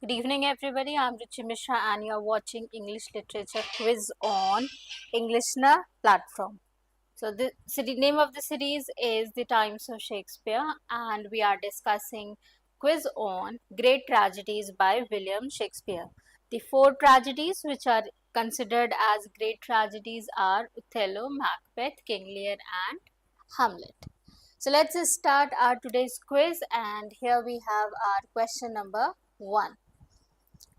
Good evening, everybody. I'm Ruchi Mishra, and you're watching English Literature Quiz on Englishna platform. So, the name of the series is The Times of Shakespeare, and we are discussing quiz on Great Tragedies by William Shakespeare. The four tragedies which are considered as great tragedies are Othello, Macbeth, King Lear, and Hamlet. So, let's start our today's quiz, and here we have our question number 1.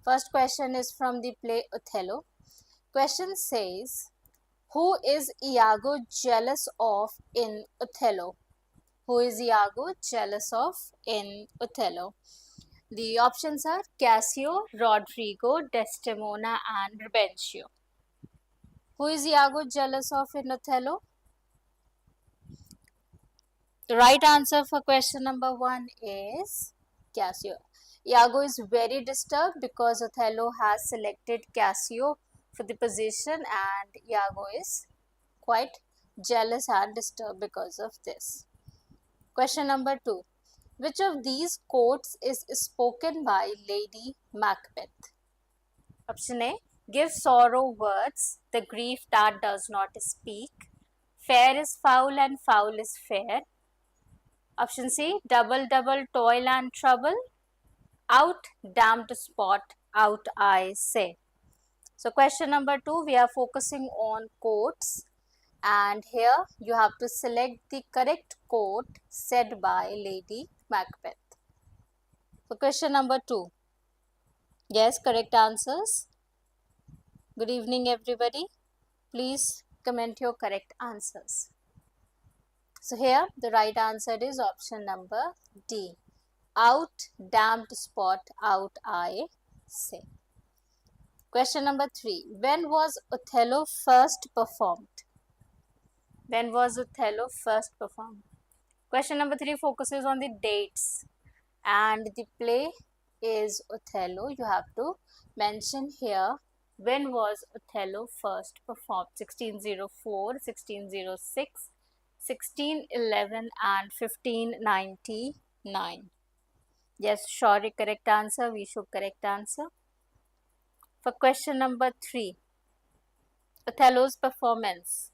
First question is from the play Othello. Question says, who is Iago jealous of in Othello? Who is Iago jealous of in Othello? The options are Cassio, Rodrigo, Desdemona, and Rebencio. Who is Iago jealous of in Othello? The right answer for question number 1 is Cassio. Iago is very disturbed because Othello has selected Cassio for the position, and Iago is quite jealous and disturbed because of this. Question number 2. Which of these quotes is spoken by Lady Macbeth? Option A. Give sorrow words, the grief that does not speak. Fair is foul and foul is fair. Option C. Double, double, toil and trouble. Out, damned spot, out I say. So question number 2, we are focusing on quotes, and here you have to select the correct quote said by Lady Macbeth. So question number 2. Yes, correct answers. Good evening, everybody. Please comment your correct answers. So here the right answer is option number D. Out, damned spot, out I say. Question number 3. When was Othello first performed? When was Othello first performed? Question number 3 focuses on the dates, and the play is Othello. You have to mention here when was Othello first performed. 1604, 1606, 1611 and 1599. Yes, sure, correct answer. We should correct answer. For question number 3, Othello's performance.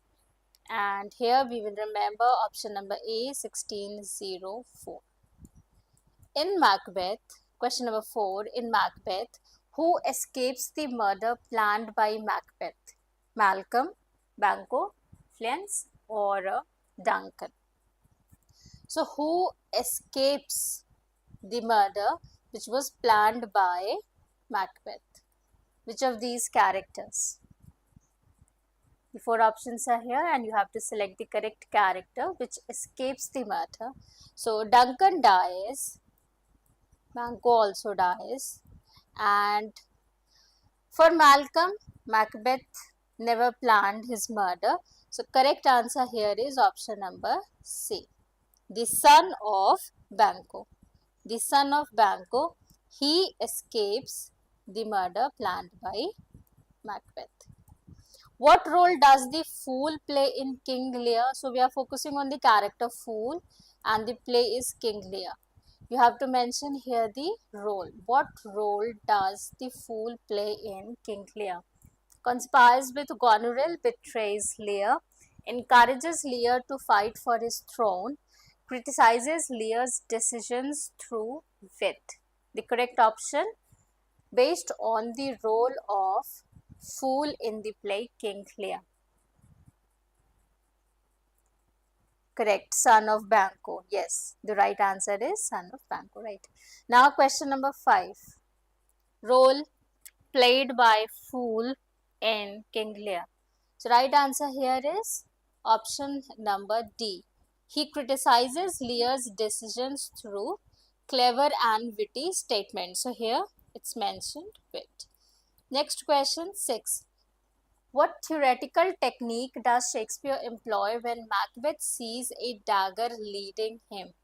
And here we will remember option number A, 1604. In Macbeth, question number 4, in Macbeth, who escapes the murder planned by Macbeth? Malcolm, Banquo, Flens, or Duncan? So, who escapes the murder which was planned by Macbeth? Which of these characters? The 4 options are here, and you have to select the correct character which escapes the murder. So, Duncan dies, Banquo also dies, and for Malcolm, Macbeth never planned his murder. So, correct answer here is option number C. The son of Banquo. The son of Banquo, he escapes the murder planned by Macbeth. What role does the fool play in King Lear? So we are focusing on the character fool, and the play is King Lear. You have to mention here the role. What role does the fool play in King Lear? Conspires with Goneril, betrays Lear, encourages Lear to fight for his throne, criticizes Lear's decisions through wit. The correct option based on the role of fool in the play King Lear. Correct, son of Banquo. Yes, the right answer is son of Banquo, right. Now question number 5. Role played by fool in King Lear. So right answer here is option number D. He criticizes Lear's decisions through clever and witty statements. So here it's mentioned wit. Next question 6. What theoretical technique does Shakespeare employ when Macbeth sees a dagger leading him?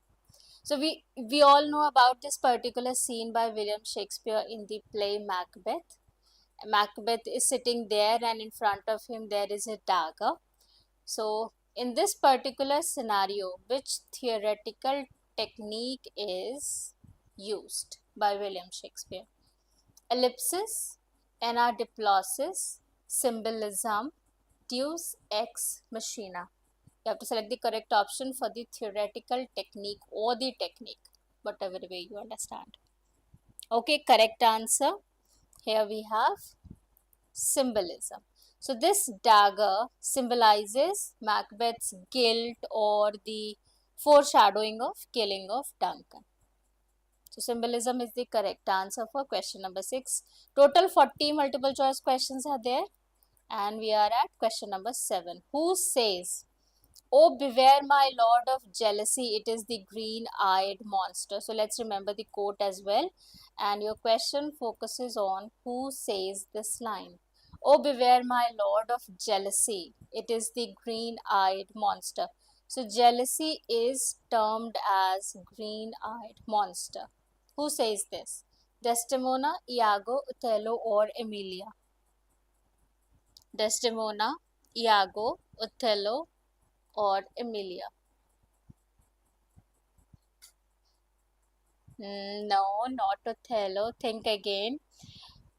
So we all know about this particular scene by William Shakespeare in the play Macbeth. Macbeth is sitting there, and in front of him there is a dagger. So in this particular scenario, which theoretical technique is used by William Shakespeare? ellipsis, anadiplosis, symbolism, deus ex machina. You have to select the correct option for the theoretical technique or the technique, whatever way you understand. Okay, correct answer. Here we have symbolism. So this dagger symbolizes Macbeth's guilt or the foreshadowing of killing of Duncan. So symbolism is the correct answer for question number 6. Total 40 multiple choice questions are there, and we are at question number 7. Who says, "Oh, beware, my lord of jealousy, it is the green eyed monster"? So let's remember the quote as well. And your question focuses on who says this line. "Oh, beware, my lord of jealousy, it is the green eyed monster." So jealousy is termed as green eyed monster. Who says this? Desdemona, Iago, Othello, or Emilia? Desdemona, Iago, Othello, or Emilia? No, not Othello. Think again.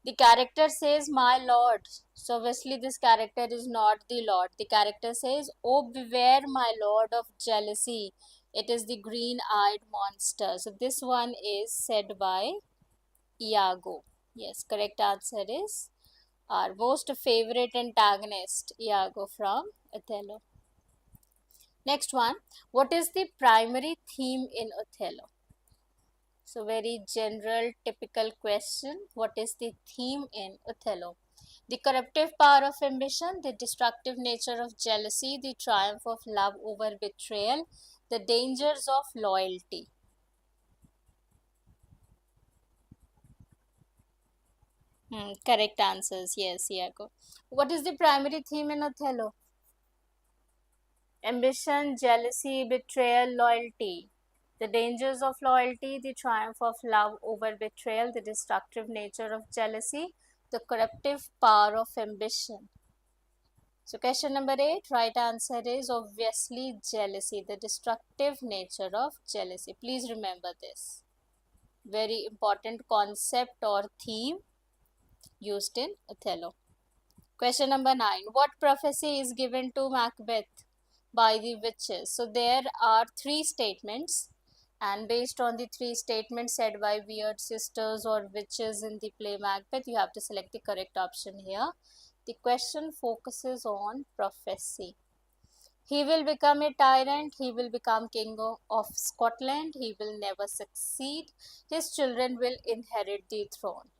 The character says, "My lord." So obviously this character is not the lord. The character says, "Oh, beware, my lord of jealousy. It is the green-eyed monster." So this one is said by Iago. Yes, correct answer is our most favorite antagonist, Iago from Othello. Next one. What is the primary theme in Othello? So very general, typical question. What is the theme in Othello? The corruptive power of ambition, the destructive nature of jealousy, the triumph of love over betrayal, the dangers of loyalty. Correct answers. Yes, Iago. What is the primary theme in Othello? Ambition, jealousy, betrayal, loyalty. The dangers of loyalty, the triumph of love over betrayal, the destructive nature of jealousy, the corruptive power of ambition. So, question number 8, right answer is obviously jealousy, the destructive nature of jealousy. Please remember this. Very important concept or theme used in Othello. Question number 9, what prophecy is given to Macbeth by the witches? So there are three statements, and based on the three statements said by weird sisters or witches in the play Macbeth, you have to select the correct option here. The question focuses on prophecy. He will become a tyrant, he will become king of Scotland, he will never succeed, his children will inherit the throne.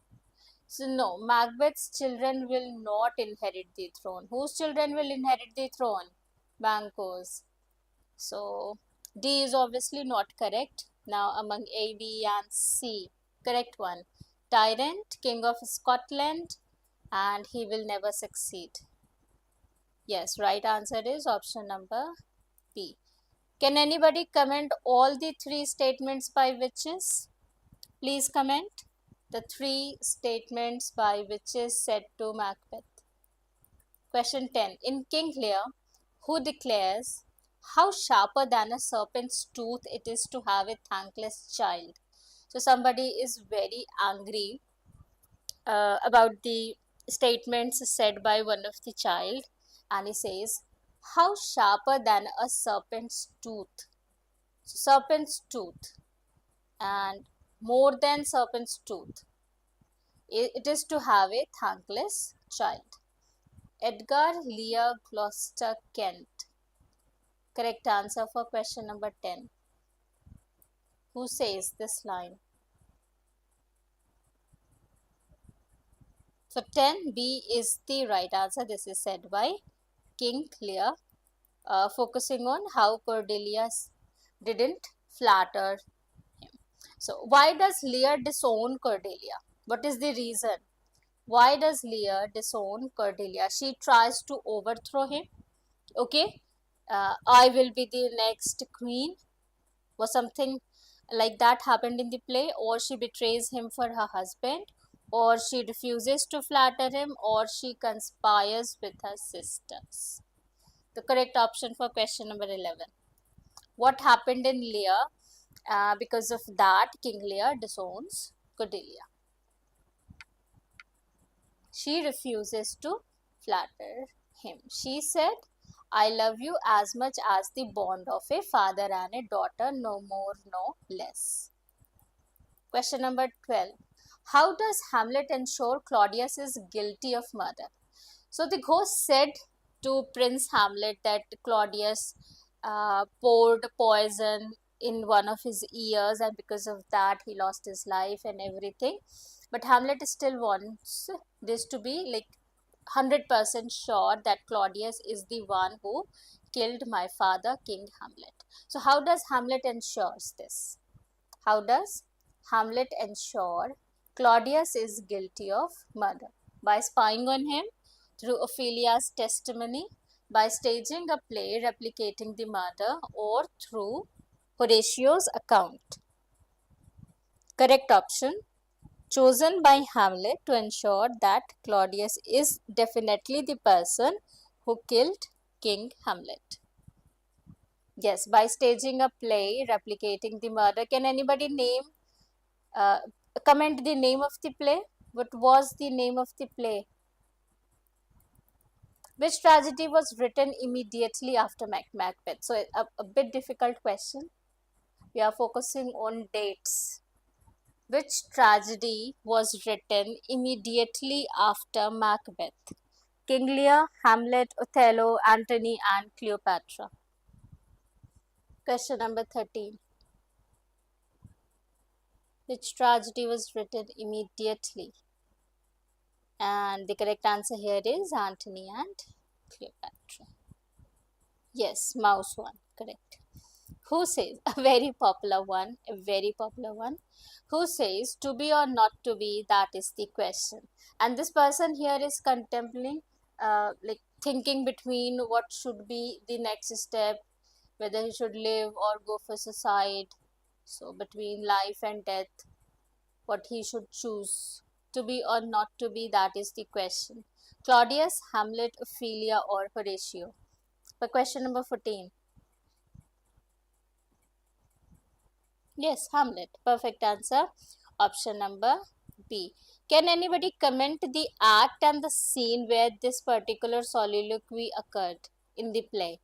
So no, Macbeth's children will not inherit the throne. Whose children will inherit the throne? Banquo's. So D is obviously not correct. Now among A, B and C, correct one. Tyrant, king of Scotland, and he will never succeed. Yes, right answer is option number B. Can anybody comment all the three statements by witches? Please comment the three statements by witches said to Macbeth. Question 10. In King Lear, who declares, "How sharper than a serpent's tooth it is to have a thankless child"? So somebody is very angry about the statements said by one of the child, and he says, "How sharper than a serpent's tooth." So serpent's tooth and more than serpent's tooth. It is to have a thankless child. Edgar Lear Gloucester Kent. Correct answer for question number 10. Who says this line? So 10B is the right answer. This is said by King Lear, focusing on how Cordelia didn't flatter him. So why does Lear disown Cordelia? What is the reason? Why does Lear disown Cordelia? She tries to overthrow him. Okay, I will be the next queen, or something like that happened in the play, or she betrays him for her husband, or she refuses to flatter him, or she conspires with her sisters. The correct option for question number 11. What happened in Lear? Because of that, King Lear disowns Cordelia. She refuses to flatter him. She said, I love you as much as the bond of a father and a daughter, no more, no less. Question number 12. How does Hamlet ensure Claudius is guilty of murder? So the ghost said to Prince Hamlet that Claudius poured poison in one of his ears, and because of that, he lost his life and everything. But Hamlet still wants this to be like 100% sure that Claudius is the one who killed my father, King Hamlet. So, how does Hamlet ensures this? How does Hamlet ensure Claudius is guilty of murder? By spying on him through Ophelia's testimony, by staging a play replicating the murder, or through Horatio's account. Correct option chosen by Hamlet to ensure that Claudius is definitely the person who killed King Hamlet. Yes, by staging a play replicating the murder. Can anybody uh, comment the name of the play? What was the name of the play? Which tragedy was written immediately after Macbeth? So, a bit difficult question. We are focusing on dates. Which tragedy was written immediately after Macbeth? King Lear, Hamlet, Othello, Antony, and Cleopatra. Question number 13. Which tragedy was written immediately? And the correct answer here is Antony and Cleopatra. Yes, mouse one, correct. Who says, a very popular one, who says, to be or not to be, that is the question. And this person here is contemplating, like thinking between what should be the next step, whether he should live or go for suicide. So, between life and death, what he should choose. To be or not to be, that is the question. Claudius, Hamlet, Ophelia, or Horatio. For question number 14. Yes, Hamlet. Perfect answer. Option number B. Can anybody comment the act and the scene where this particular soliloquy occurred in the play?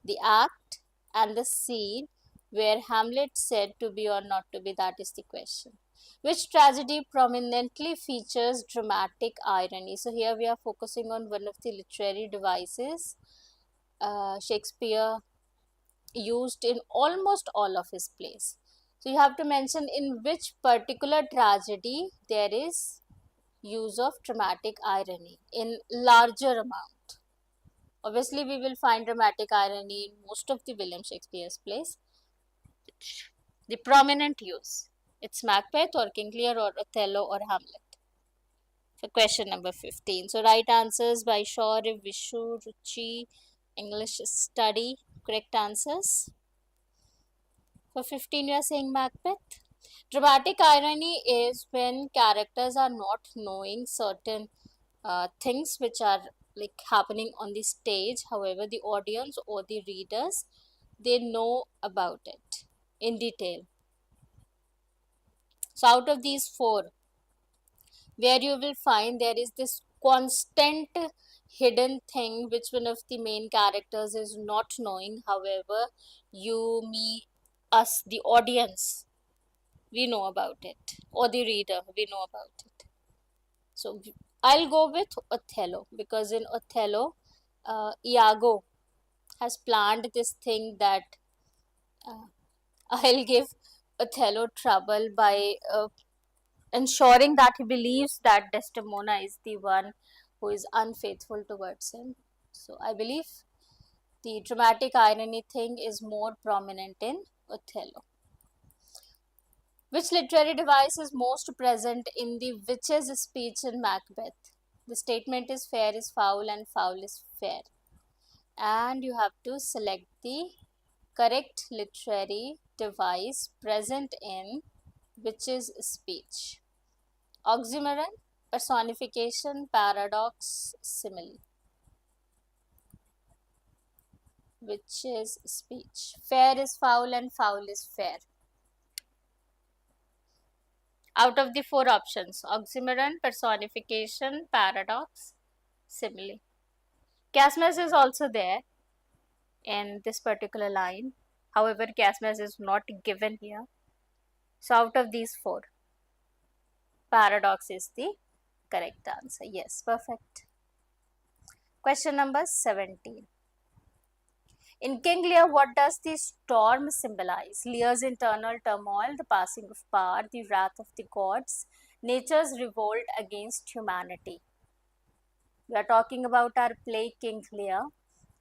The act and the scene where Hamlet said to be or not to be, that is the question. Which tragedy prominently features dramatic irony? So here we are focusing on one of the literary devices Shakespeare used in almost all of his plays. So you have to mention in which particular tragedy there is use of dramatic irony in larger amount. Obviously, we will find dramatic irony in most of the William Shakespeare's plays. The prominent use. It's Macbeth or King Lear or Othello or Hamlet. For question number 15. So right answers by Shaw, Vishu, Ruchi, English study. Correct answers. For 15, we are saying Macbeth. Dramatic irony is when characters are not knowing certain things which are like happening on the stage. However, the audience or the readers, they know about it in detail. So out of these four, where you will find there is this constant hidden thing which one of the main characters is not knowing. However, you, me, us, the audience, we know about it, or the reader, we know about it. So I'll go with Othello, because in Othello, Iago has planned this thing that uh, I'll give Othello trouble by ensuring that he believes that Desdemona is the one who is unfaithful towards him. So I believe the dramatic irony thing is more prominent in Othello. Which literary device is most present in the witch's speech in Macbeth? The statement is fair is foul and foul is fair. And you have to select the correct literary device present in witch's speech. Oxymoron, personification, paradox, simile. Witch's speech. Fair is foul and foul is fair. Out of the four options, oxymoron, personification, paradox, simile. Casmus is also there in this particular line. However, Casmus is not given here. So out of these four, paradox is the correct answer. Yes, perfect. Question number 17. In King Lear, what does the storm symbolize? Lear's internal turmoil, the passing of power, the wrath of the gods, nature's revolt against humanity. We are talking about our play King Lear,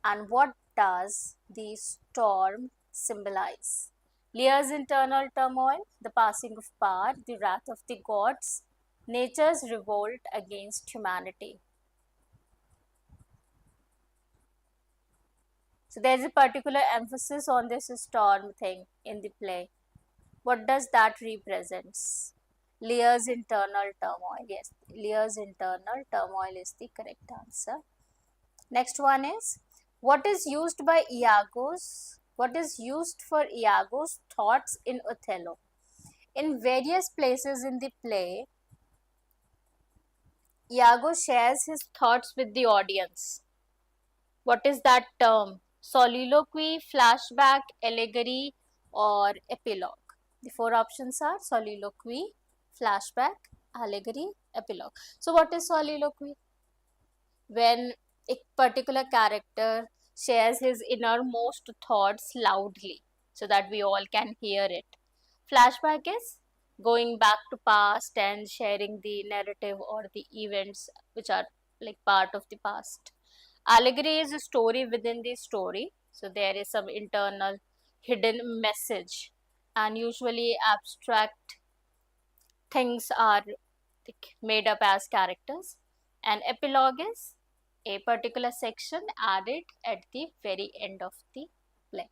and what does the storm symbolize? Lear's internal turmoil, the passing of power, the wrath of the gods, nature's revolt against humanity. So there's a particular emphasis on this storm thing in the play. What does that represents? Lear's internal turmoil. Yes, Lear's internal turmoil is the correct answer. Next one is, what is used for Iago's thoughts in Othello? In various places in the play, Iago shares his thoughts with the audience. What is that term? Soliloquy, flashback, allegory, or epilogue? The four options are soliloquy, flashback, allegory, epilogue. So what is soliloquy? When a particular character shares his innermost thoughts loudly so that we all can hear it. Flashback is going back to past and sharing the narrative or the events which are like part of the past. Allegory is a story within the story, so there is some internal hidden message, and usually abstract things are made up as characters. And epilogue is a particular section added at the very end of the play.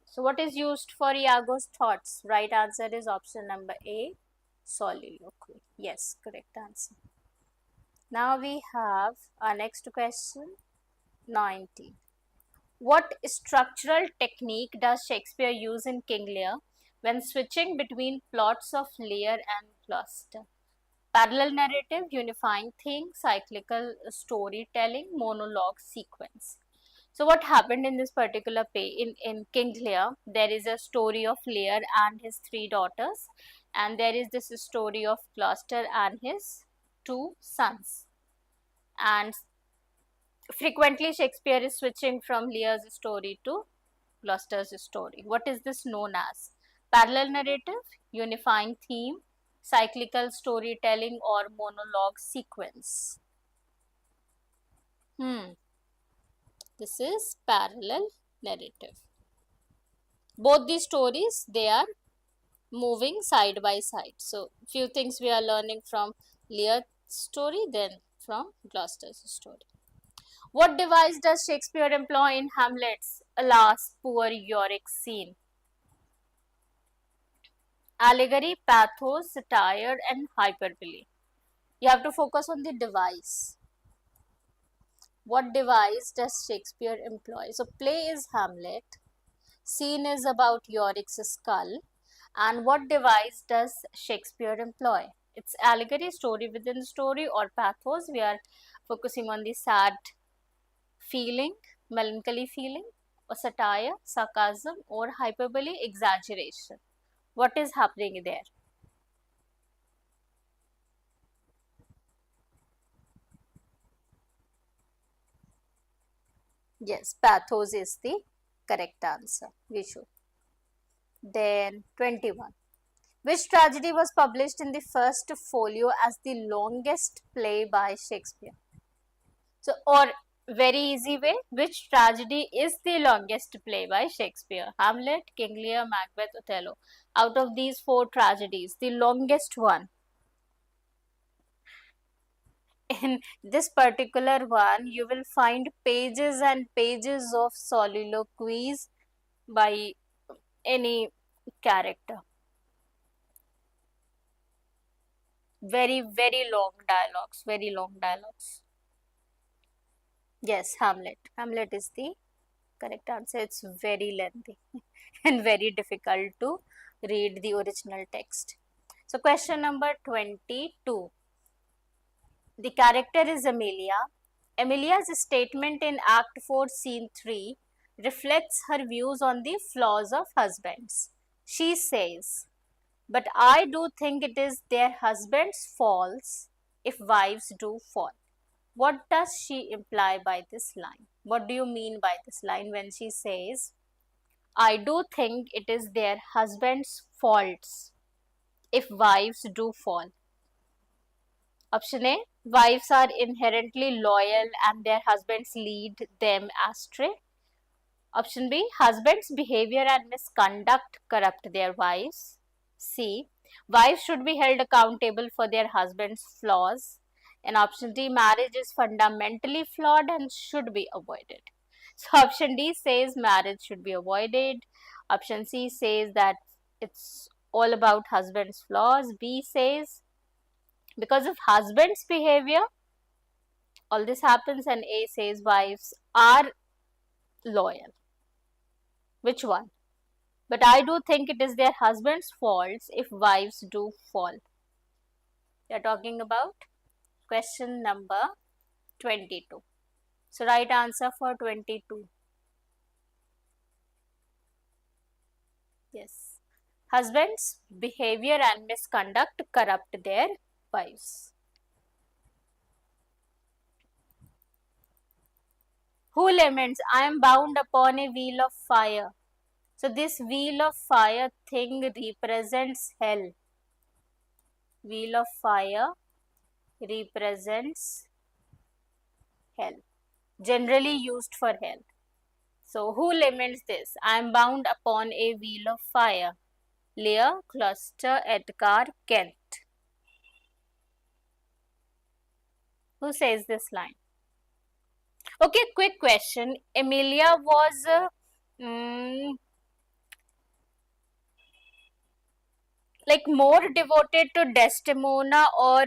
So what is used for Iago's thoughts? Right answer is option number A, soliloquy. Yes, correct answer. Now we have our next question, 19. What structural technique does Shakespeare use in King Lear when switching between plots of Lear and Gloucester? Parallel narrative, unifying theme, cyclical storytelling, monologue sequence. So what happened in this particular play? In King Lear, there is a story of Lear and his three daughters, and there is this story of Gloucester and his two sons. And frequently Shakespeare is switching from Lear's story to Gloucester's story. What is this known as? Parallel narrative, unifying theme, cyclical storytelling, or monologue sequence? This is parallel narrative. Both these stories, they are moving side by side. So few things we are learning from Lear's story, then from Gloucester's story. What device does Shakespeare employ in Hamlet's alas poor Yorick scene? Allegory, pathos, satire, and hyperbole. You have to focus on the device. What device does Shakespeare employ? So play is Hamlet, scene is about Yorick's skull, and what device does Shakespeare employ? It's allegory, story within story, or pathos. We are focusing on the sad feeling, melancholy feeling, or satire, sarcasm, or hyperbole, exaggeration. What is happening there? Yes, pathos is the correct answer. We should. Then 21. Which tragedy was published in the first folio as the longest play by Shakespeare? So, or very easy way, which tragedy is the longest play by Shakespeare? Hamlet, King Lear, Macbeth, Othello. Out of these four tragedies, the longest one. In this particular one, you will find pages and pages of soliloquies by any character. Very, very long dialogues, very long dialogues. Yes, Hamlet. Hamlet is the Correct answer. It's very lengthy and very difficult to read the original text. So, question number 22. The character is Amelia. Amelia's statement in Act 4, Scene 3 reflects her views on the flaws of husbands. She says, "But I do think it is their husbands' faults if wives do fall." What does she imply by this line? What do you mean by this line when she says, "I do think it is their husbands' faults if wives do fall"? Option A, wives are inherently loyal and their husbands lead them astray. Option B, husbands' behavior and misconduct corrupt their wives. C, wives should be held accountable for their husband's flaws. And option D, marriage is fundamentally flawed and should be avoided. So option D says marriage should be avoided. Option C says that it's all about husband's flaws. B says because of husband's behavior all this happens, and A says wives are loyal. Which one? But I do think it is their husband's faults if wives do fall. We are talking about question number 22. So right answer for 22. Yes. Husbands' behavior and misconduct corrupt their wives. Who laments, "I am bound upon a wheel of fire"? So this wheel of fire thing represents hell. Wheel of fire represents hell, generally used for hell. So who laments this? "I am bound upon a wheel of fire"? Lear, Gloucester, Edgar, Kent. Who says this line? Okay, quick question. Emilia was like more devoted to Desdemona or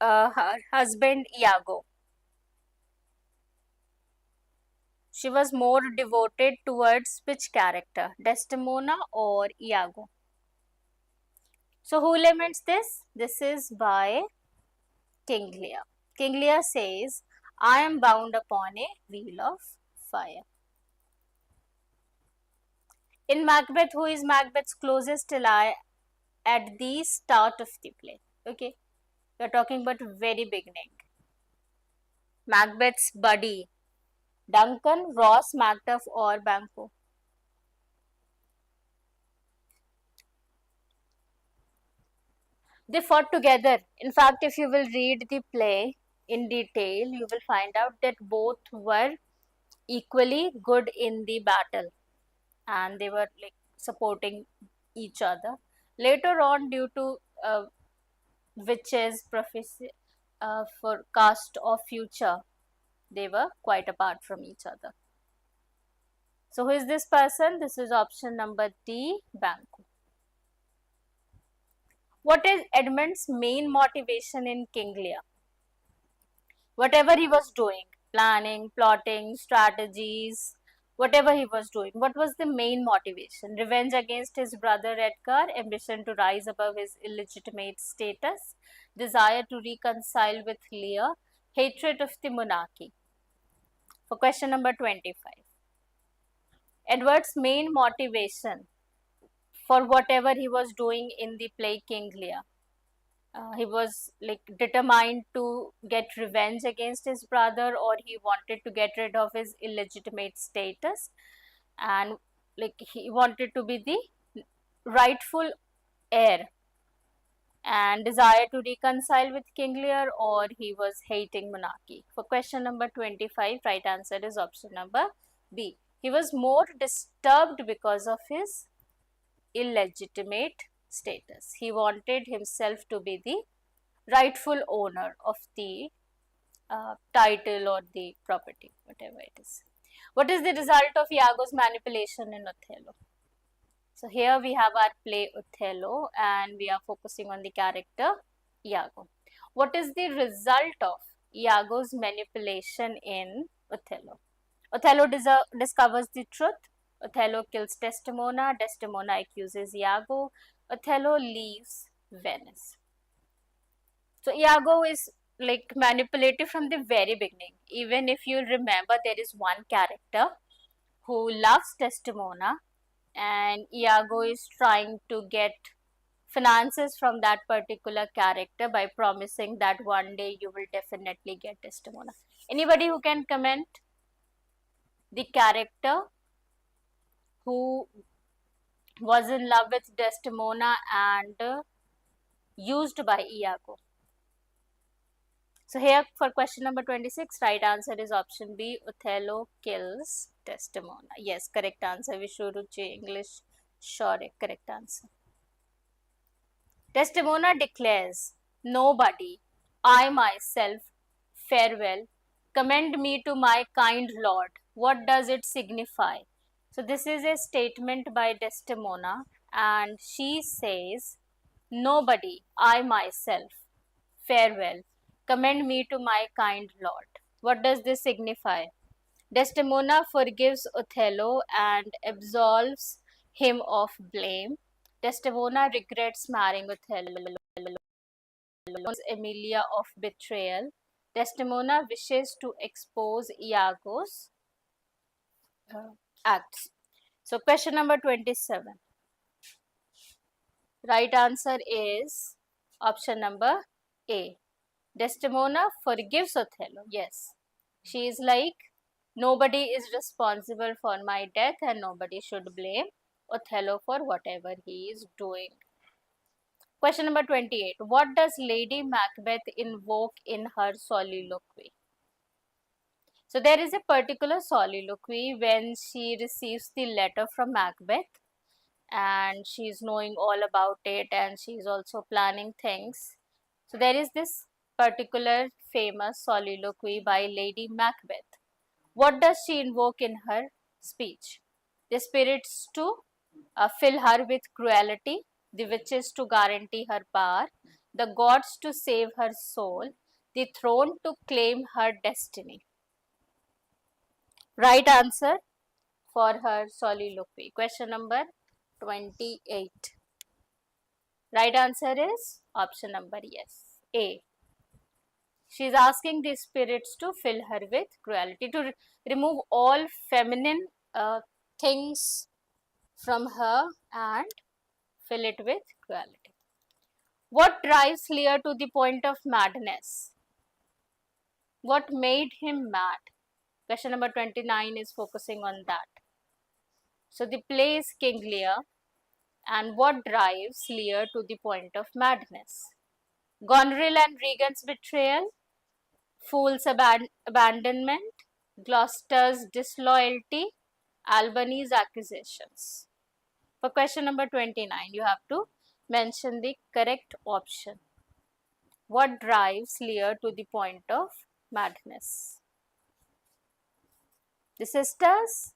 her husband Iago? She was more devoted towards which character, Desdemona or Iago? So who laments this? This is by King Lear. King Lear says, "I am bound upon a wheel of fire." In Macbeth, who is Macbeth's closest ally at the start of the play? Okay, we are talking about very beginning. Macbeth's buddy, Duncan, Ross, Macduff, or Banquo? They fought together. In fact, if you will read the play in detail, you will find out that both were equally good in the battle and they were like supporting each other. Later on, due to witches' prophecy, forecast of future, they were quite apart from each other. So, who is this person? This is option number D, Banquo. What is Edmund's main motivation in King Lear? Whatever he was doing, planning, plotting, strategies, whatever he was doing, what was the main motivation? Revenge against his brother Edgar, ambition to rise above his illegitimate status, desire to reconcile with Lear, hatred of the monarchy. For question number 25. Edward's main motivation for whatever he was doing in the play King Lear. He was like determined to get revenge against his brother, or he wanted to get rid of his illegitimate status, and like he wanted to be the rightful heir, and desire to reconcile with King Lear, or he was hating monarchy. For question number 25, right answer is option number B. He was more disturbed because of his illegitimate status. He wanted himself to be the rightful owner of the title or the property, whatever it is. What is the result of Iago's manipulation in Othello? So here we have our play Othello and we are focusing on the character Iago. What is the result of Iago's manipulation in Othello? Othello discovers the truth. Othello kills Desdemona. Desdemona accuses Iago. Othello leaves Venice. So Iago is like manipulative from the very beginning. Even if you remember, there is one character who loves Desdemona, and Iago is trying to get finances from that particular character by promising that one day you will definitely get Desdemona. Anybody who can comment the character who was in love with Desdemona and used by Iago? So here for question number 26, right answer is option B, Othello kills Desdemona. Yes, correct answer. Ruchi, English, sure, correct answer. Desdemona declares, nobody, I myself, farewell, commend me to my kind lord. What does it signify? So this is a statement by Desdemona, and she says, nobody, I myself, farewell, commend me to my kind lord. What does this signify? Desdemona forgives Othello and absolves him of blame. Desdemona regrets marrying Othello, Emilia of betrayal. Desdemona wishes to expose Iago's acts. So, question number 27. Right answer is option number A. Desdemona forgives Othello. Yes. She is like, nobody is responsible for my death and nobody should blame Othello for whatever he is doing. Question number 28. What does Lady Macbeth invoke in her soliloquy? So there is a particular soliloquy when she receives the letter from Macbeth and she's knowing all about it and she's also planning things. So there is this particular famous soliloquy by Lady Macbeth. What does she invoke in her speech? The spirits to fill her with cruelty, the witches to guarantee her power, the gods to save her soul, the throne to claim her destiny. Right answer for her soliloquy. Question number 28. Right answer is option number yes, A. She is asking the spirits to fill her with cruelty, to remove all feminine things from her and fill it with cruelty. What drives Lear to the point of madness? What made him mad? Question number 29 is focusing on that. So the play is King Lear, and what drives Lear to the point of madness? Goneril and Regan's betrayal, Fool's abandonment, Gloucester's disloyalty, Albany's accusations. For question number 29, you have to mention the correct option. What drives Lear to the point of madness? The sisters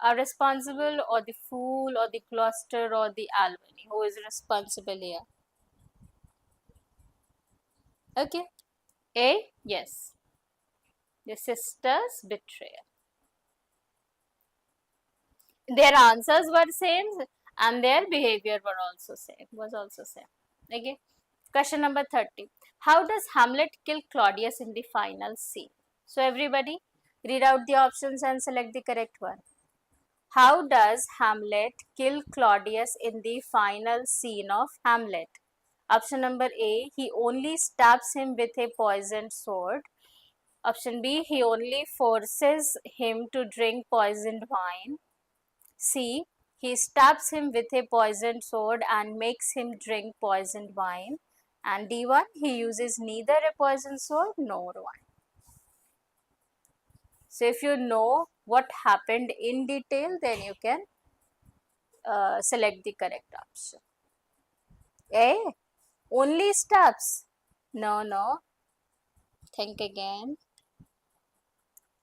are responsible, or the fool, or the Gloucester, or the Albany? Who is responsible here? Okay. A, yes. The sisters' betrayal. Their answers were same and their behavior was also same. Okay. Question number 30. How does Hamlet kill Claudius in the final scene? So everybody read out the options and select the correct one. How does Hamlet kill Claudius in the final scene of Hamlet? Option number A, he only stabs him with a poisoned sword. Option B, he only forces him to drink poisoned wine. C, he stabs him with a poisoned sword and makes him drink poisoned wine. And D1, he uses neither a poisoned sword nor wine. So if you know what happened in detail, then you can select the correct option. A, only stabs. No. Think again.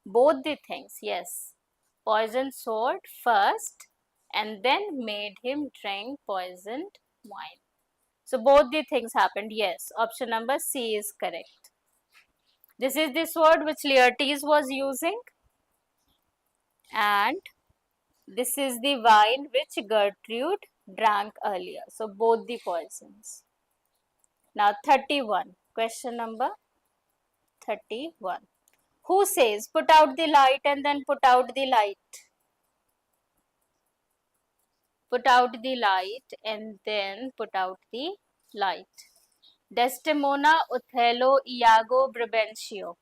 Both the things, yes. Poisoned sword first and then made him drink poisoned wine. So both the things happened, yes. Option number C is correct. This is the sword which Laertes was using and this is the wine which Gertrude drank earlier. So both the poisons. Now 31. Question number 31. Who says, put out the light and then put out the light? Put out the light and then put out the light. Desdemona, Othello, Iago, Brabantio.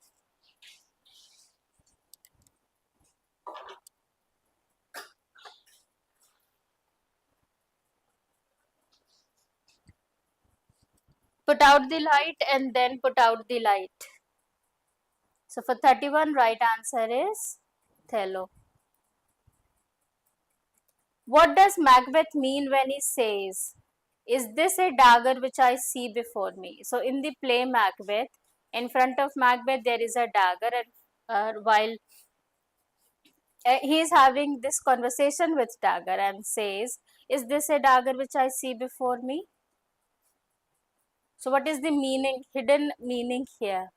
Put out the light and then put out the light. So for 31, right answer is Othello. What does Macbeth mean when he says, is this a dagger which I see before me? So in the play Macbeth, in front of Macbeth there is a dagger, and while he is having this conversation with dagger and says, is this a dagger which I see before me? So what is the meaning, hidden meaning here?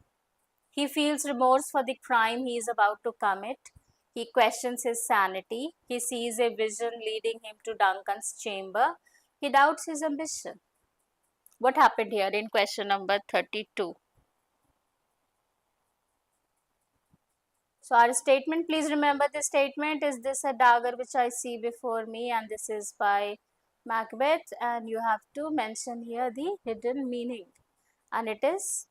He feels remorse for the crime he is about to commit. He questions his sanity. He sees a vision leading him to Duncan's chamber. He doubts his ambition. What happened here in question number 32? So our statement, please remember the statement, is this a dagger which I see before me? And this is by Macbeth, and you have to mention here the hidden meaning. And it is,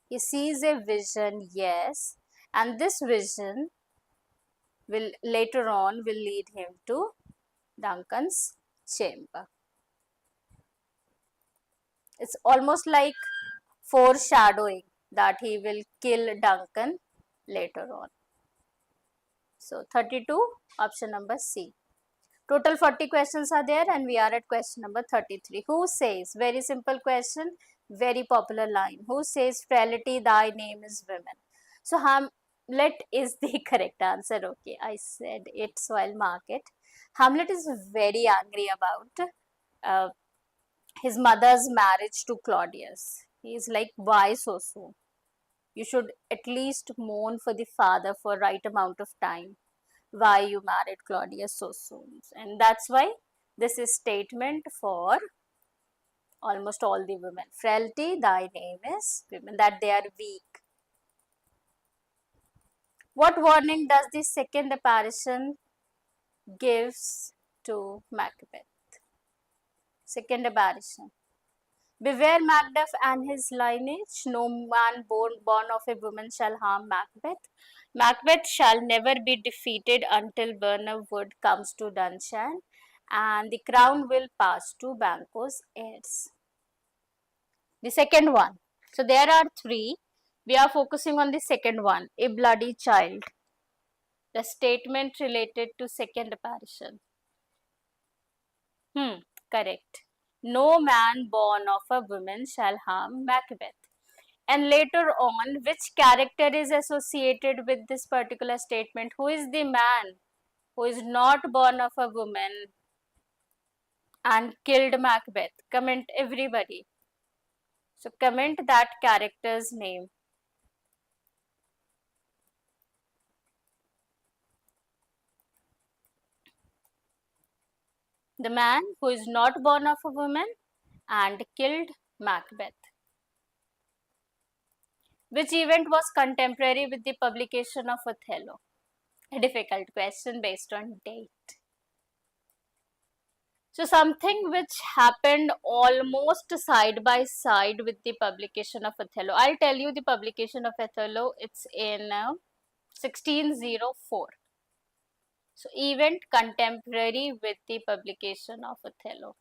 he sees a vision, yes, and this vision will later on will lead him to Duncan's chamber. It's almost like foreshadowing that he will kill Duncan later on. So 32, option number C. Total 40 questions are there and we are at question number 33. Who says, very simple question, very popular line. Who says, frailty, thy name is women? So Hamlet is the correct answer. Okay, I said it, so I'll mark it. Hamlet is very angry about uh, his mother's marriage to Claudius. He is like, why so soon? You should at least mourn for the father for right amount of time. Why you married Claudius so soon? And that's why this is statement for almost all the women. Frailty, thy name is women, that they are weak. What warning does the second apparition gives to Macbeth? Second apparition. Beware Macbeth and his lineage. No man born of a woman shall harm Macbeth. Macbeth shall never be defeated until Burner Wood comes to Dunshan, and the crown will pass to Banquo's heirs. The second one. So there are three. We are focusing on the second one, a bloody child. The statement related to second apparition. Correct. No man born of a woman shall harm Macbeth. And later on, which character is associated with this particular statement? Who is the man who is not born of a woman and killed Macbeth? Comment everybody. So comment that character's name. The man who is not born of a woman and killed Macbeth. Which event was contemporary with the publication of Othello? A difficult question based on date. So something which happened almost side by side with the publication of Othello. I'll tell you the publication of Othello. It's in 1604. So event contemporary with the publication of Othello.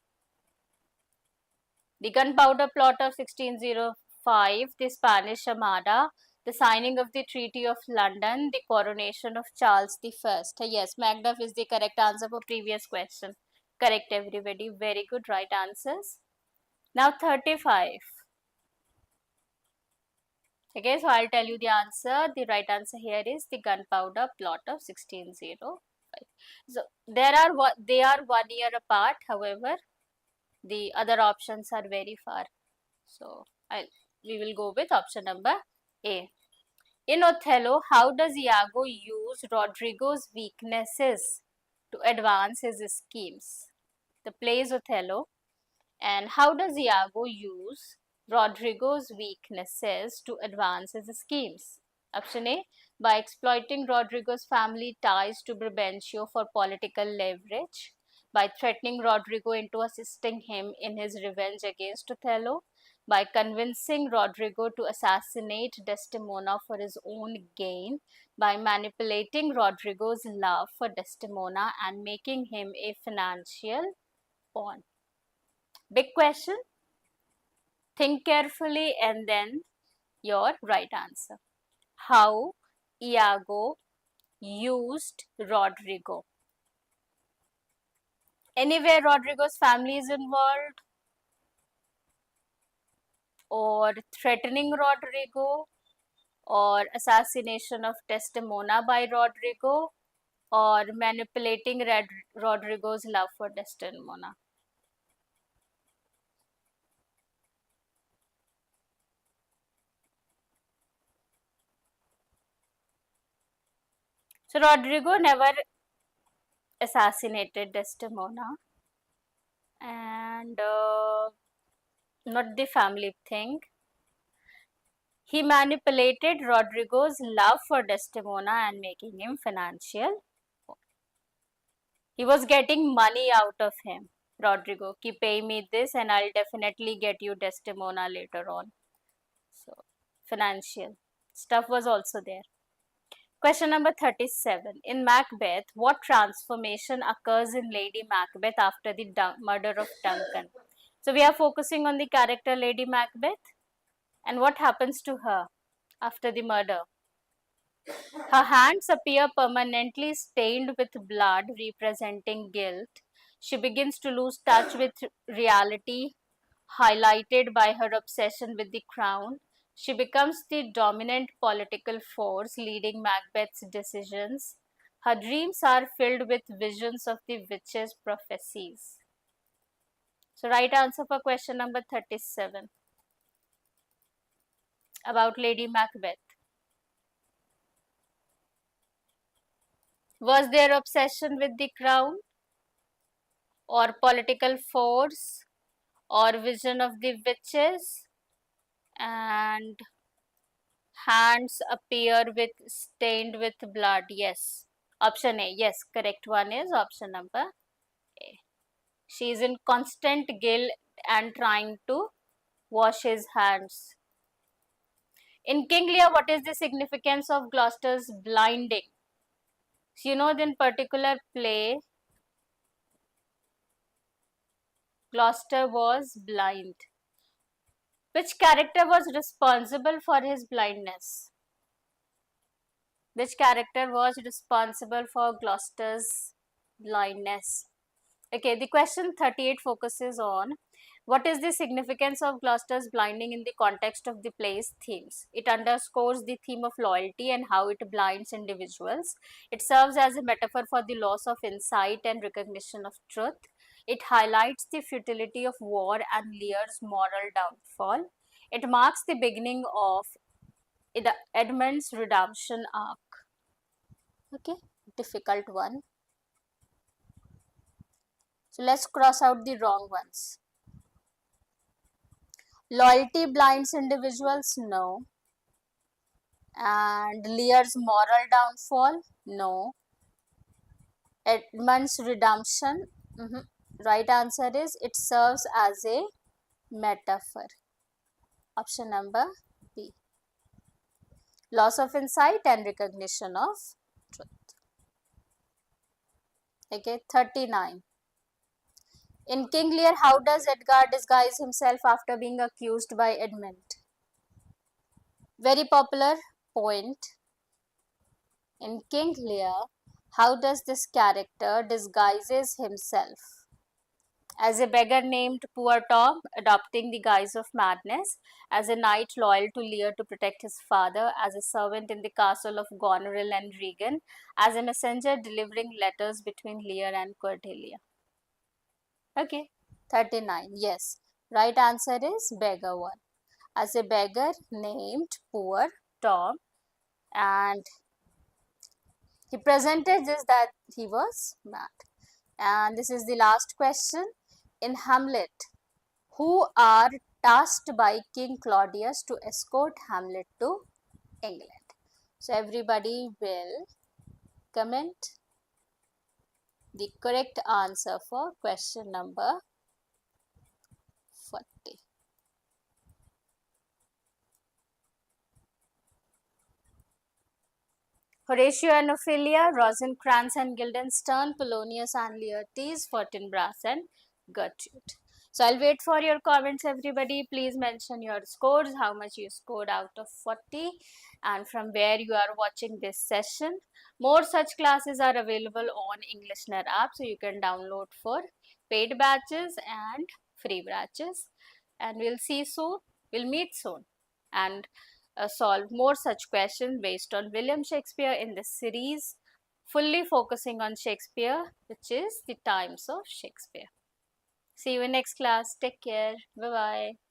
The Gunpowder Plot of 1605, the Spanish Armada, the signing of the Treaty of London, the coronation of Charles I. Yes, Macduff is the correct answer for previous question. Correct everybody. Very good, right answers. Now 35. Okay, so I'll tell you the answer. The right answer here is the Gunpowder Plot of 1605. So they are 1 year apart. However, the other options are very far. So we will go with option number A. In Othello, how does Iago use Rodrigo's weaknesses to advance his schemes? The play is Othello. And how does Iago use Rodrigo's weaknesses to advance his schemes? Option A, by exploiting Rodrigo's family ties to Brabantio for political leverage, by threatening Rodrigo into assisting him in his revenge against Othello, by convincing Rodrigo to assassinate Desdemona for his own gain, by manipulating Rodrigo's love for Desdemona and making him a financial pawn. Big question. Think carefully and then your right answer. How Iago used Rodrigo. Anywhere Rodrigo's family is involved, or threatening Rodrigo, or assassination of Desdemona by Rodrigo, or manipulating Rodrigo's love for Desdemona. So Rodrigo never assassinated Desdemona, and not the family thing. He manipulated Rodrigo's love for Desdemona and making him financial. He was getting money out of him. Rodrigo, keep paying me this and I'll definitely get you Desdemona later on. So, financial stuff was also there. Question number 37. In Macbeth, what transformation occurs in Lady Macbeth after the murder of Duncan? So, we are focusing on the character Lady Macbeth and what happens to her after the murder. Her hands appear permanently stained with blood, representing guilt. She begins to lose touch with reality, highlighted by her obsession with the crown. She becomes the dominant political force, leading Macbeth's decisions. Her dreams are filled with visions of the witches' prophecies. So, right answer for question number 37 about Lady Macbeth. Was their obsession with the crown, or political force, or vision of the witches, and hands appear with stained with blood? Yes. Option A. Yes, correct one is option number A. She is in constant guilt and trying to wash his hands. In King Lear, what is the significance of Gloucester's blinding? So, you know, in particular play, Gloucester was blind. Which character was responsible for his blindness? Which character was responsible for Gloucester's blindness? Okay, the question 38 focuses on what is the significance of Gloucester's blinding in the context of the play's themes. It underscores the theme of loyalty and how it blinds individuals. It serves as a metaphor for the loss of insight and recognition of truth. It highlights the futility of war and Lear's moral downfall. It marks the beginning of Edmund's redemption arc. Okay, difficult one. So let's cross out the wrong ones. Loyalty blinds individuals? No. And Lear's moral downfall? No. Edmund's redemption? Right answer is it serves as a metaphor. Option number B. Loss of insight and recognition of truth. Okay, 39. In King Lear, how does Edgar disguise himself after being accused by Edmund? Very popular point. In King Lear, how does this character disguises himself? As a beggar named Poor Tom, adopting the guise of madness, as a knight loyal to Lear to protect his father, as a servant in the castle of Goneril and Regan, as a messenger delivering letters between Lear and Cordelia. Okay, 39. Yes, right answer is beggar one. As a beggar named Poor Tom, and he presented just that he was mad. And this is the last question. In Hamlet, who are tasked by King Claudius to escort Hamlet to England? So everybody will comment the correct answer for question number 40. Horatio and Ophelia, Rosencrantz and Guildenstern, Polonius and Laertes, Fortinbras and Gertrude. So I'll wait for your comments, everybody. Please mention your scores, how much you scored out of 40, and from where you are watching this session. More such classes are available on EnglishNet app, so you can download for paid batches and free batches. And we'll see soon. We'll meet soon. And solve more such questions based on William Shakespeare in this series, fully focusing on Shakespeare, which is the times of Shakespeare. See you in next class. Take care. Bye bye.